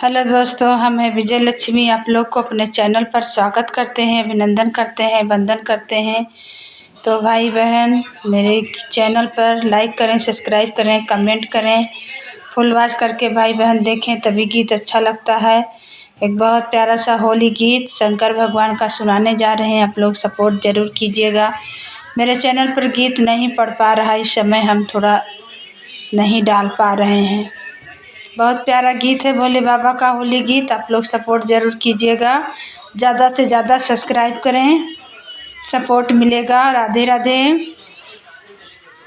Hello दोस्तों, हम हैं विजय लक्ष्मी। आप लोग को अपने चैनल पर स्वागत करते हैं, अभिनंदन करते हैं, वंदन करते हैं। तो भाई बहन मेरे चैनल पर लाइक करें, सब्सक्राइब करें, कमेंट करें, फुल वॉच करके भाई बहन देखें, तभी गीत अच्छा लगता है। एक बहुत प्यारा सा होली गीत शंकर भगवान का सुनाने जा रहे हैं। आप लोग सपोर्ट ज़रूर कीजिएगा। मेरे चैनल पर गीत नहीं पढ़ पा रहा, इस समय हम थोड़ा नहीं डाल पा रहे हैं। बहुत प्यारा गीत है भोले बाबा का होली गीत। आप लोग सपोर्ट ज़रूर कीजिएगा, ज़्यादा से ज़्यादा सब्सक्राइब करें, सपोर्ट मिलेगा। राधे राधे।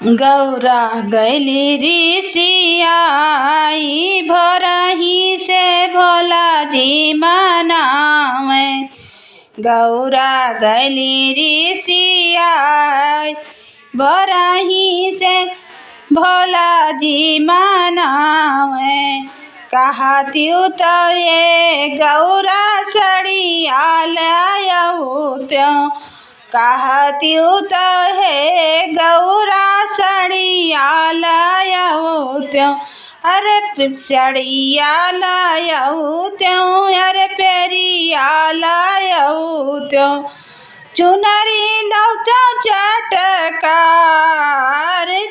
गौरा गैली ऋषियाई भोरही से भोला जी मनावे। गौरा गैली ऋषियाई भोरही से भोला जी मनावे। कहत्यू तो ये गौरा सड़िया लायऊ त्यों। कहत्यू तो हे गौरा सड़िया लायऊ त्यों। अरे सड़िया लायऊ त्यों, अरे पेरिया लायऊ त्यों। चुनरी लौतो चटकार,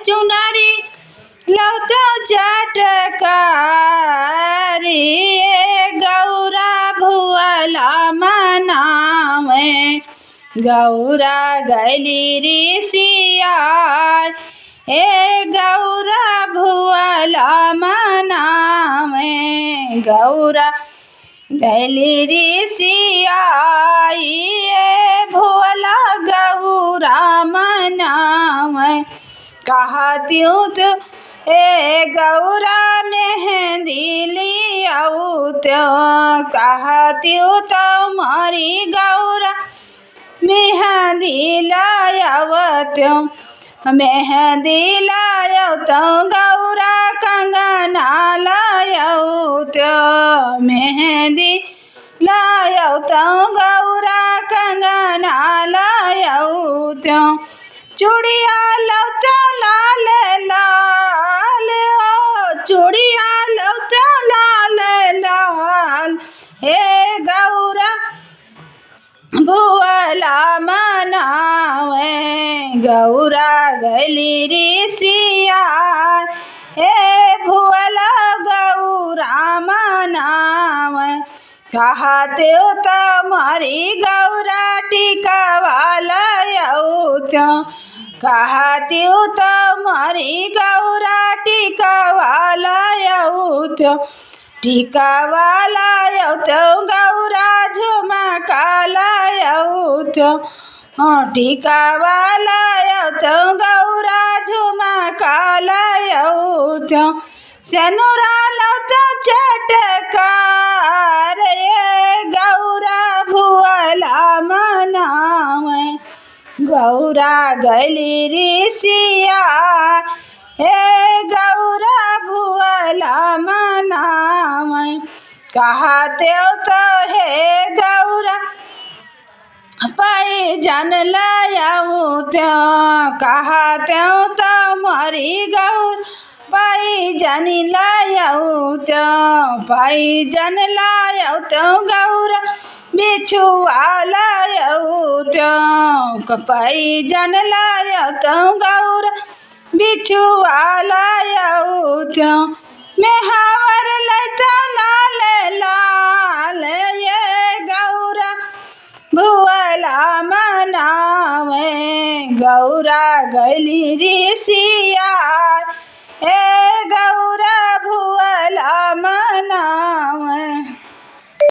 चुनरी लौतो चटकार। ये गौरा भुअला मनावे। गौरा गैली ऋषियाई ए गौरा भुअला मनावे। गौरा गैली ऋषियाई ए भोला गौरा मनावे। कहत्यू तो ए गौरा मेहंदी लियाऊ त्यों। कहत्यू तो मारी गौरा मेहंदी लायव त्यों। मेहंदी लायव तो गौरा कंगना लायव त्यों। मेहंदी लायव तो गौरा कंगना लायव त्यों। चूड़िया लौतो लाल लाल, चूड़िया लौतो लाल लाल। हे गौरा भुअला मनावे। गौरा गैली ऋषियाई हे भुअला गौरा मनावे। कहत्यू तो मारी गौरा टिकवा लायऊ त्यों। कहत्यू तो मारी गौरा टिकवा लायऊ त्यों। टिकवा लायऊ त्यों गौरा झुमका लायऊ त्यों। टिकवा लायऊ त्यों गौरा झुमका लायऊ त्यों। सेनुरा लौतो चटकार, ये गौरा भुअला मनावे। गौरा गैली ऋषियाई हे गौरा भुअला मनावे। कहत्यू तो हे गौरा पैजन लायऊ त्यों। कहत्यू तो मारी गौरा पैजन लायऊ त्यों। पैजन लायऊ त्यों गौरा बिछुआ लायऊ त्यों। पैजन लायऊ त्यों गौरा बिछुआ लायऊ त्यों। मेहावर लैतो लाल लाल, ये गौरा भुअला मनावे। गौरा गैली ऋषियाई हे गौरा